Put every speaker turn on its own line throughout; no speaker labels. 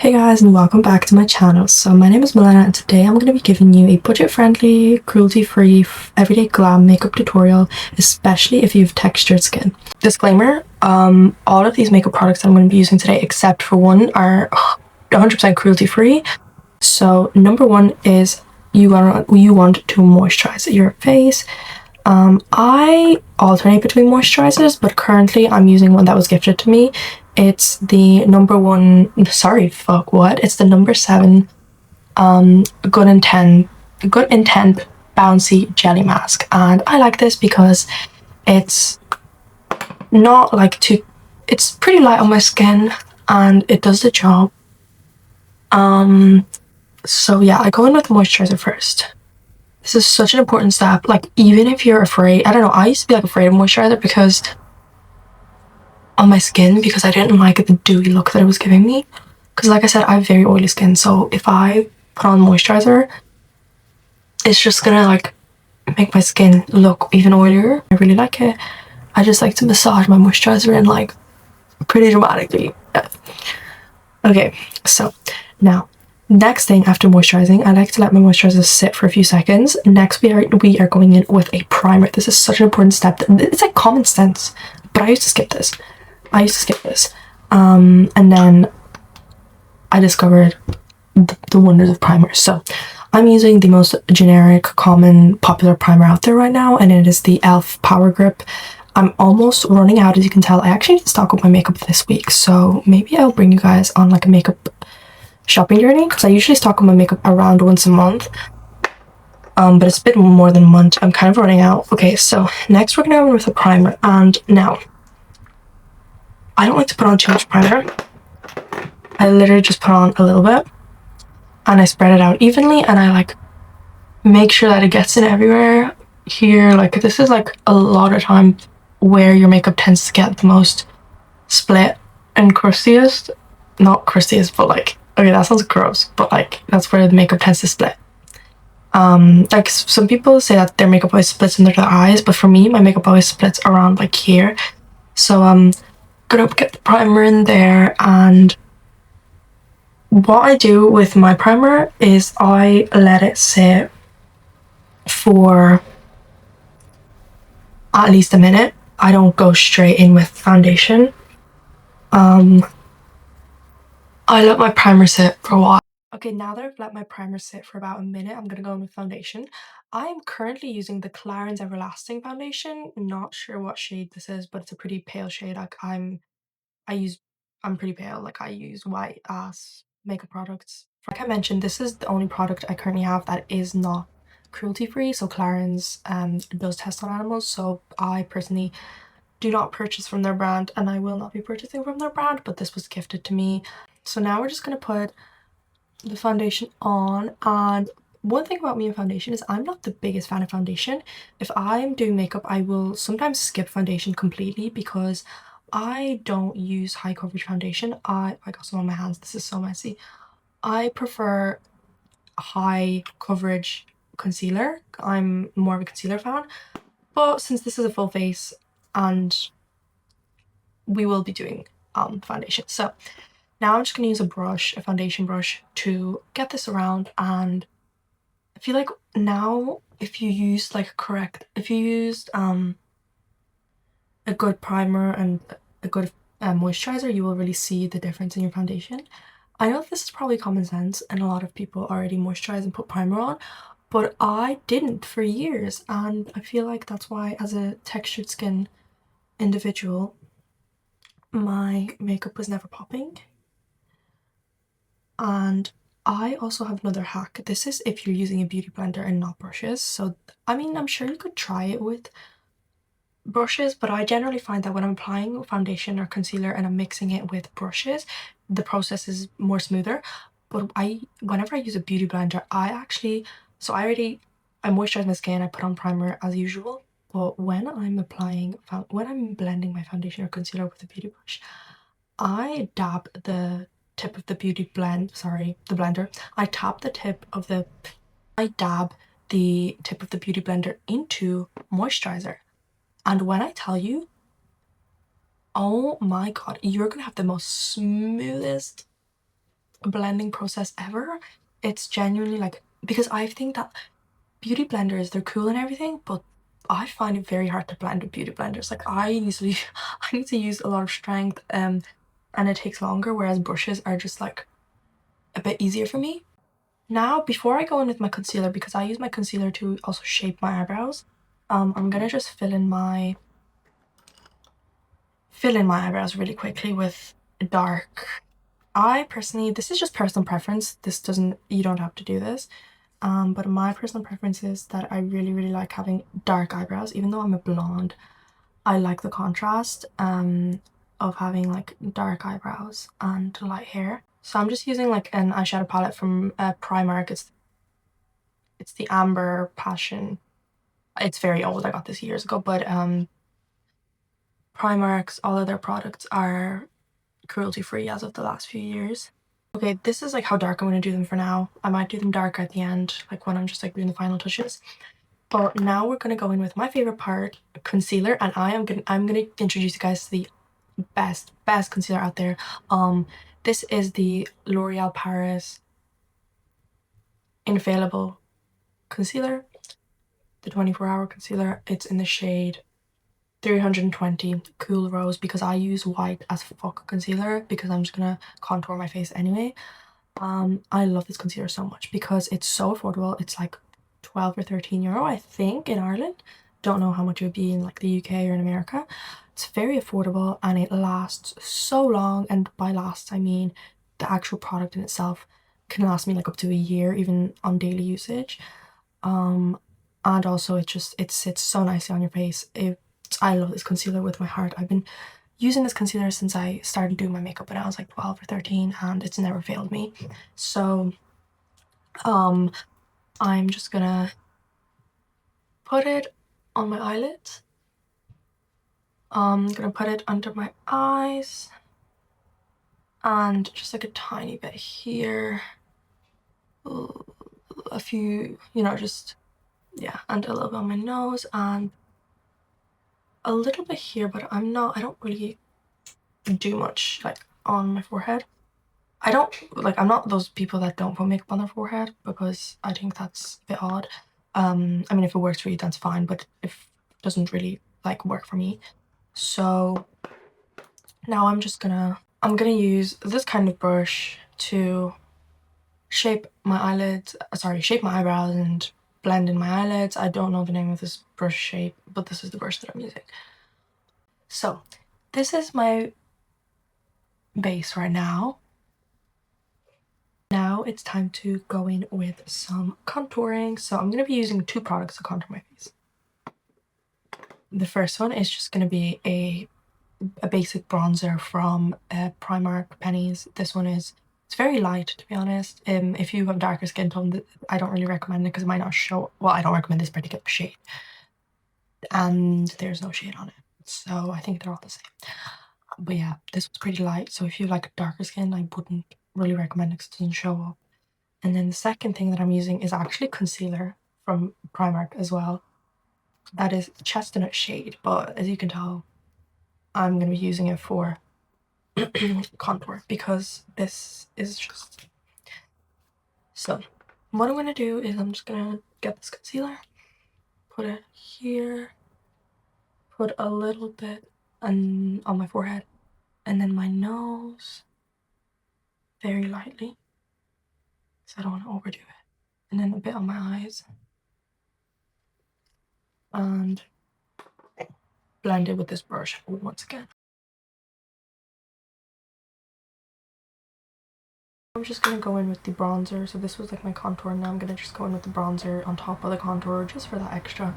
Hey guys, and welcome back to my channel. So my name is Milena and today I'm going to be giving you a budget-friendly, cruelty-free, everyday glam makeup tutorial, especially if you have textured skin. Disclaimer, all of these makeup products that I'm going to be using today except for one are 100% cruelty-free. So number one is you want to moisturize your face. I alternate between moisturizers, but currently I'm using one that was gifted to me. It's the number one, sorry, fuck, what? It's the number 7 Good Intent Bouncy Jelly Mask. And I like this because it's not like too, it's pretty light on my skin and it does the job. So yeah, I go in with moisturizer first. This is such an important step. Like, even if you're afraid, I don't know, I used to be like afraid of moisturizer because on my skin because I didn't like the dewy look that it was giving me. Because like I said, I have very oily skin, so if I put on moisturizer, it's just gonna like make my skin look even oilier. I really like it. I just like to massage my moisturizer in like pretty dramatically. Yeah. Okay, so now next thing after moisturizing, I like to let my moisturizer sit for a few seconds. Next we are going in with a primer. This is such an important step. It's like common sense, but I used to skip this. And then I discovered the wonders of primers. So I'm using the most generic, common, popular primer out there right now, and it is the e.l.f. Power Grip. I'm almost running out, as you can tell. I actually need to stock up my makeup this week, so maybe I'll bring you guys on like a makeup shopping journey, because I usually stock up my makeup around once a month. But it's a bit more than a month. I'm kind of running out. Okay, so next we're gonna go with a primer, and now I don't like to put on too much primer. I literally just put on a little bit and I spread it out evenly, and I like make sure that it gets in everywhere. Here, like, this is like a lot of time where your makeup tends to get the most split and crustiest. Not crustiest, but like, okay, that sounds gross, but like that's where the makeup tends to split. Like some people say that their makeup always splits under their eyes, but for me my makeup always splits around like here. So I'm gonna get the primer in there, and what I do with my primer is I let it sit for at least a minute. I don't go straight in with foundation. I let my primer sit for a while. Okay, now that I've let my primer sit for about a minute, I'm gonna go in with foundation. I'm currently using the Clarins Everlasting foundation. Not sure what shade this is, but it's a pretty pale shade. Like I use I'm pretty pale. Like, I use white ass makeup products. Like I mentioned, this is the only product I currently have that is not cruelty free. So Clarins does test on animals, so I personally do not purchase from their brand, and I will not be purchasing from their brand, but this was gifted to me. So now we're just gonna put the foundation on. And one thing about me and foundation is I'm not the biggest fan of foundation. If I'm doing makeup, I will sometimes skip foundation completely because I don't use high coverage foundation. I got some on my hands. This is so messy. I prefer high coverage concealer. I'm more of a concealer fan. But since this is a full face and we will be doing foundation, so now I'm just going to use a foundation brush, to get this around. And I feel like now if you used a good primer and a good moisturizer, you will really see the difference in your foundation. I know this is probably common sense and a lot of people already moisturize and put primer on, but I didn't for years, and I feel like that's why, as a textured skin individual, my makeup was never popping. And I also have another hack. This is if you're using a beauty blender and not brushes. So I mean, I'm sure you could try it with brushes, but I generally find that when I'm applying foundation or concealer and I'm mixing it with brushes, the process is more smoother. But whenever I use a beauty blender, I moisturize my skin, I put on primer as usual, but when I'm blending my foundation or concealer with a beauty brush, I dab the tip of the blender. I dab the tip of the beauty blender into moisturizer. And when I tell you, oh my god, you're gonna have the most smoothest blending process ever. It's genuinely like, because I think that beauty blenders, they're cool and everything, but I find it very hard to blend with beauty blenders. Like I usually I need to use a lot of strength and it takes longer, whereas brushes are just like a bit easier for me. Now, before I go in with my concealer, because I use my concealer to also shape my eyebrows, I'm gonna just fill in my eyebrows really quickly with dark. I personally, this is just personal preference. This doesn't, you don't have to do this. But my personal preference is that I really, really like having dark eyebrows. Even though I'm a blonde, I like the contrast of having like dark eyebrows and light hair. So I'm just using like an eyeshadow palette from Primark. It's the Amber Passion. It's very old. I got this years ago, but Primark's, all of their products are cruelty free as of the last few years. Okay, this is like how dark I'm going to do them for now. I might do them darker at the end, like when I'm just like doing the final touches. But now we're going to go in with my favorite part, concealer, and I'm gonna introduce you guys to the best concealer out there. This is the L'Oreal Paris Infallible Concealer, the 24-hour concealer. It's in the shade 320 Cool Rose, because I use white as fuck concealer because I'm just gonna contour my face anyway. I love this concealer so much because it's so affordable. It's like 12 or 13 euro, I think, in Ireland. Don't know how much it would be in like the UK or in America. It's very affordable and it lasts so long, and by lasts I mean the actual product in itself can last me like up to a year, even on daily usage. And also it sits so nicely on your face. I love this concealer with my heart. I've been using this concealer since I started doing my makeup when I was like 12 or 13, and it's never failed me. So I'm just gonna put it on my eyelids. I'm gonna put it under my eyes and just like a tiny bit here, a few, you know, just, yeah, and a little bit on my nose and a little bit here, but I don't really do much like on my forehead. I'm not those people that don't put makeup on their forehead because I think that's a bit odd. I mean, if it works for you, that's fine, but if it doesn't really like work for me. So now I'm gonna use this kind of brush to shape my eyebrows and blend in my eyelids. I don't know the name of this brush shape, but this is the brush that I'm using. So this is my base right now. Now it's time to go in with some contouring. So I'm going to be using two products to contour my face. The first one is just going to be a basic bronzer from Primark Pennies. This one it's very light, to be honest. If you have darker skin tone, I don't really recommend it because it might not show. Well, I don't recommend this particular shade. And there's no shade on it. So I think they're all the same. But yeah, this was pretty light. So if you like darker skin, I wouldn't really recommend it because it doesn't show up. And then the second thing that I'm using is actually concealer from Primark as well. That is chestnut shade, but as you can tell, I'm going to be using it for contour because this is just... So what I'm going to do is I'm just going to get this concealer, put it here, put a little bit on my forehead, and then my nose, very lightly, because I don't want to overdo it, and then a bit on my eyes, and blend it with this brush once again. I'm just gonna go in with the bronzer. So this was like my contour, and now I'm gonna just go in with the bronzer on top of the contour just for that extra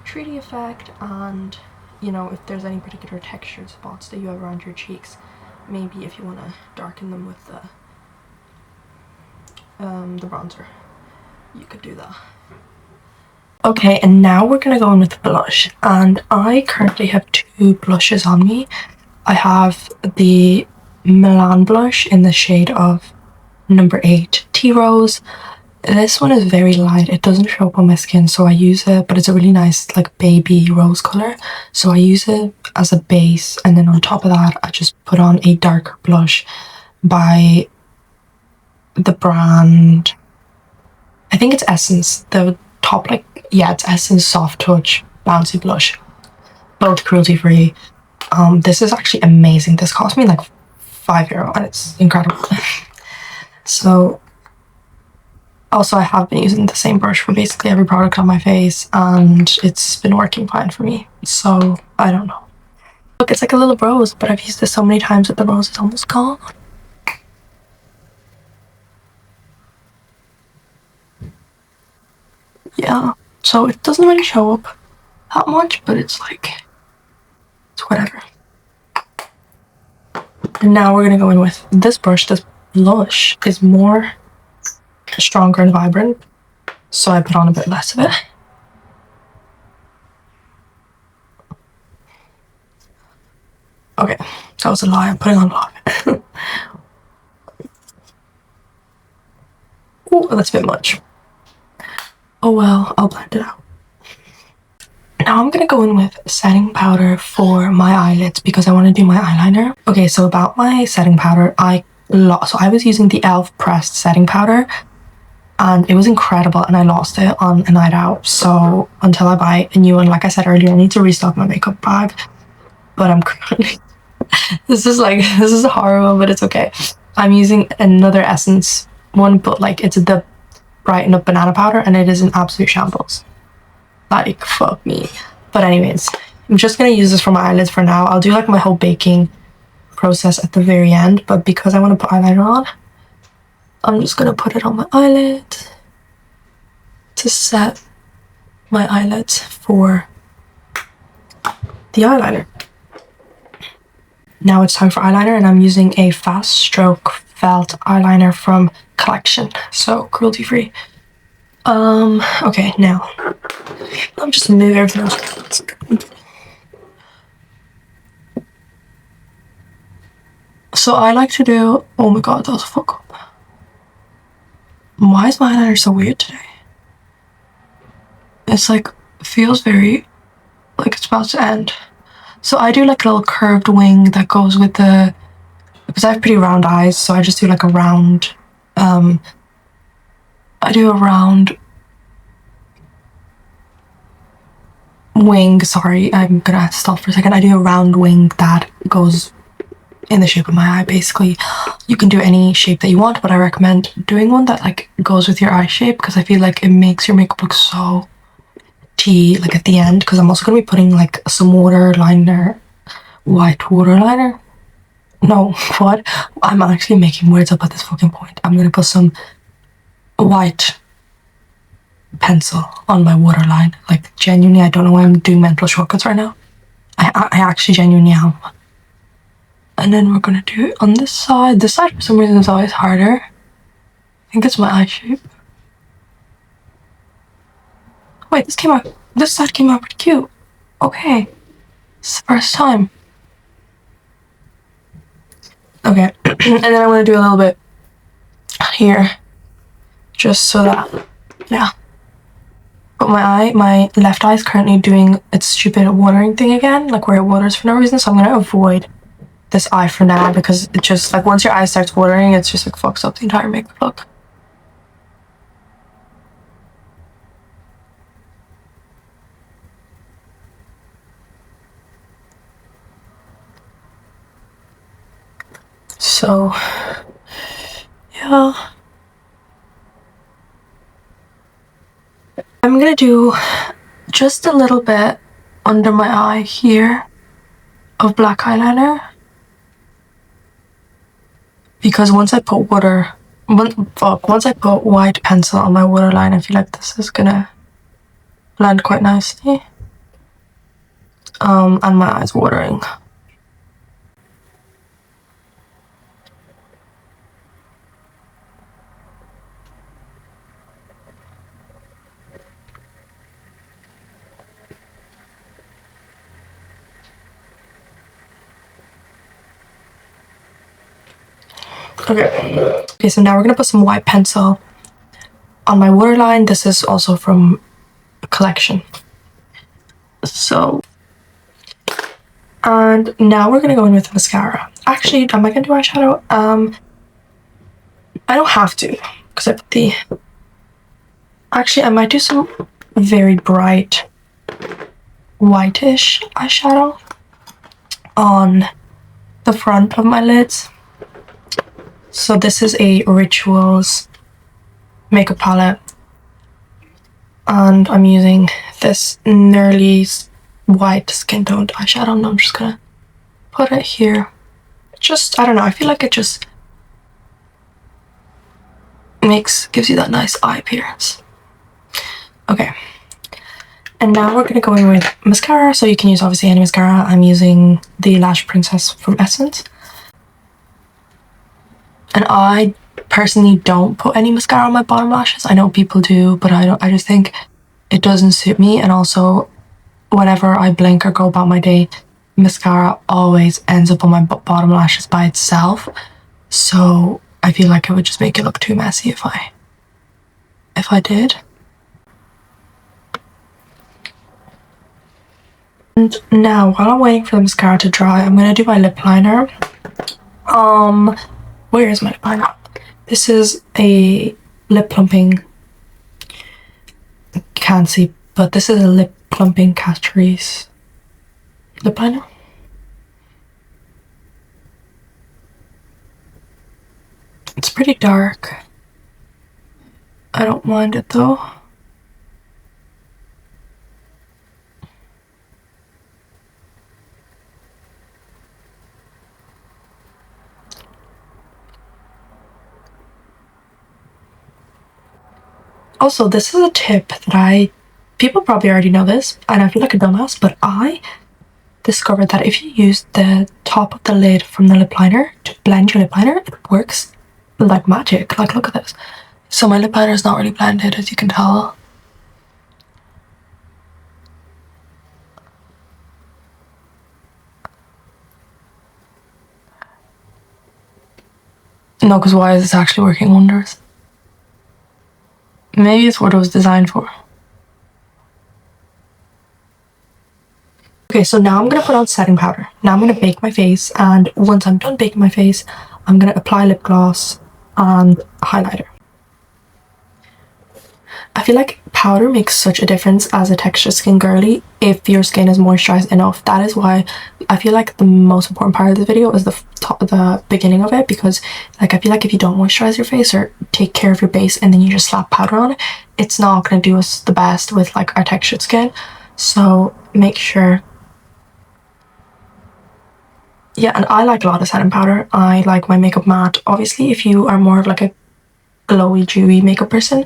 treaty effect. And you know, if there's any particular textured spots that you have around your cheeks, maybe if you want to darken them with the bronzer, you could do that. Okay, and now we're gonna go in with blush, and I currently have two blushes on me. I have the Milan blush in the shade of number 8 Tea Rose. This one is very light, it doesn't show up on my skin, so I use it, but it's a really nice like baby rose color, so I use it as a base, and then on top of that I just put on a darker blush by the brand, I think it's Essence, the top, like, yeah, it's Essence Soft Touch Bouncy Blush, both cruelty free. This is actually amazing. This cost me like €5 and it's incredible. So also I have been using the same brush for basically every product on my face and it's been working fine for me, so I don't know. Look, it's like a little rose, but I've used this so many times that the rose is almost gone. Yeah, so it doesn't really show up that much, but it's like, it's whatever. And now we're gonna go in with this brush. This blush is more stronger and vibrant, so I put on a bit less of it. Okay, that was a lie. I'm putting on a lot of it. Ooh, that's a bit much. Oh well, I'll blend it out. Now I'm gonna go in with setting powder for my eyelids because I want to do my eyeliner. Okay, so about my setting powder, I was using the e.l.f. pressed setting powder and it was incredible and I lost it on a night out. So until I buy a new one, like I said earlier, I need to restock my makeup bag. But I'm currently this is horrible, but it's okay. I'm using another Essence one, but like it's the Brighten Up banana powder and it is an absolute shambles. Like, fuck me. But anyways, I'm just gonna use this for my eyelids for now. I'll do like my whole baking process at the very end, but because I want to put eyeliner on, I'm just gonna put it on my eyelid to set my eyelids for the eyeliner. Now it's time for eyeliner and I'm using a fast stroke felt eyeliner from Collection, so cruelty free. Okay, now I'm just moving everything else. So I like to do, oh my god, that was a fuck up. Why is my eyeliner so weird today? It's like, feels very, like it's about to end. So I do like a little curved wing that goes with the, because I have pretty round eyes, so I just do like a round, I do a round wing, sorry, I'm gonna have to stop for a second. I do a round wing that goes in the shape of my eye, basically. You can do any shape that you want, but I recommend doing one that like goes with your eye shape because I feel like it makes your makeup look so tea, like at the end, because I'm also gonna be putting like some white water liner. No, what? I'm actually making words up at this fucking point. I'm gonna put some white pencil on my waterline. Like, genuinely, I don't know why I'm doing mental shortcuts right now. I actually genuinely am. And then we're gonna do it on this side. This side, for some reason, is always harder. I think it's my eye shape. Wait, this side came out pretty cute. Okay. It's the first time. Okay. And then I'm gonna do a little bit here. Just so that, yeah. But my left eye is currently doing its stupid watering thing again, like where it waters for no reason, so I'm gonna avoid this eye for now because it just, like, once your eye starts watering, it's just like fucks up the entire makeup look. So, yeah. I'm gonna do just a little bit under my eye here of black eyeliner. Because once I put white pencil on my waterline, I feel like this is gonna blend quite nicely. And my eye's watering. Okay, so now we're gonna put some white pencil on my waterline. This is also from Collection. So, and now we're gonna go in with mascara. Actually, am I gonna do eyeshadow? I don't have to, because I put the... Actually, I might do some very bright whitish eyeshadow on the front of my lids. So this is a Rituals makeup palette, and I'm using this nearly white skin toned eyeshadow, and I'm just gonna put it here. Just, I don't know, I feel like it just gives you that nice eye appearance. Okay, and now we're gonna go in with mascara. So you can use obviously any mascara. I'm using the Lash Princess from Essence, and I personally don't put any mascara on my bottom lashes. I know people do, but I don't. I just think it doesn't suit me, and also whenever I blink or go about my day, mascara always ends up on my bottom lashes by itself. So I feel like it would just make it look too messy if I did. And now, while I'm waiting for the mascara to dry, I'm gonna do my lip liner. Where is my lip liner? This is a lip plumping, can't see, but this is a lip plumping Catrice lip liner. It's pretty dark. I don't mind it though. Also, this is a tip that people probably already know this, and I feel like a dumbass, but I discovered that if you use the top of the lid from the lip liner to blend your lip liner, it works like magic. Like, look at this. So my lip liner is not really blended, as you can tell. No, because why is this actually working wonders? Maybe it's what it was designed for. Okay, so now I'm gonna put on setting powder. Now I'm gonna bake my face, and once I'm done baking my face, I'm gonna apply lip gloss and highlighter. I feel like powder makes such a difference as a textured skin girly if your skin is moisturized enough. That is why I feel like the most important part of the video is the beginning of it, because like I feel like if you don't moisturize your face or take care of your base and then you just slap powder on it, it's not going to do us the best with like our textured skin. So make sure. Yeah, and I like a lot of setting powder. I like my makeup matte. Obviously, if you are more of like a glowy, dewy makeup person,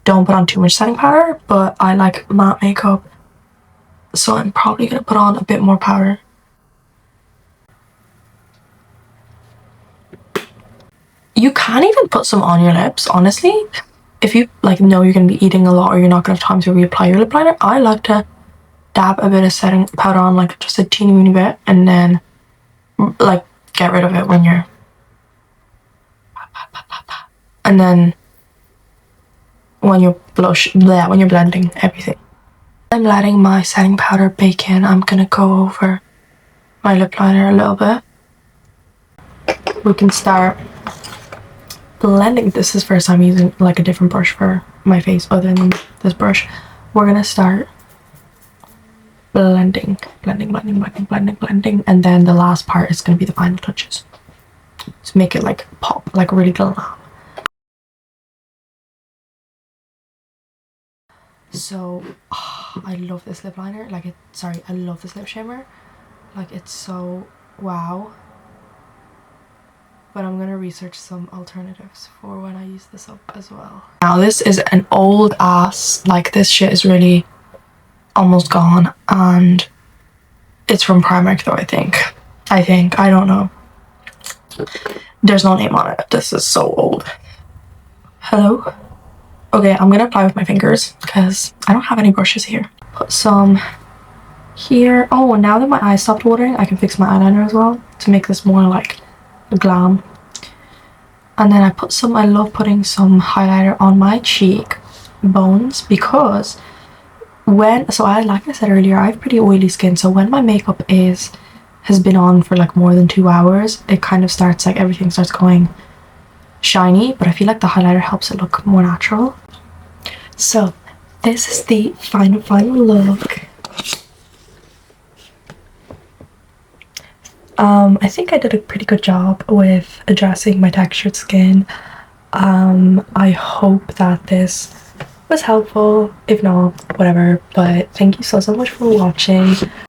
don't put on too much setting powder, but I like matte makeup, so I'm probably gonna put on a bit more powder. You can even put some on your lips, honestly. If you like know you're gonna be eating a lot or you're not gonna have time to reapply your lip liner, I like to dab a bit of setting powder on, like just a teeny weeny bit, and then like get rid of it when you're, and then when you're when you're blending everything. I'm letting my setting powder bake in. I'm gonna go over my lip liner a little bit. We can start blending. This is the first time using like a different brush for my face other than this brush. We're gonna start blending, and then the last part is gonna be the final touches to make it like pop, like really glam. So I love this lip liner, like I love this lip shimmer, like it's so wow. But I'm gonna research some alternatives for when I use this up as well. Now this is an old ass, like this shit is really almost gone, and it's from Primark though, I think, I don't know. There's no name on it. This is so old. Hello? Okay, I'm gonna apply with my fingers because I don't have any brushes here. Put some here. Oh, now that my eyes stopped watering, I can fix my eyeliner as well to make this more like glam. And then I put some, I love putting some highlighter on my cheek bones because like I said earlier, I have pretty oily skin, so when my makeup has been on for like more than 2 hours, it kind of starts like everything starts going shiny, but I feel like the highlighter helps it look more natural. So this is the final look. I think I did a pretty good job with addressing my textured skin. I hope that this was helpful. If not, whatever. But thank you so much for watching.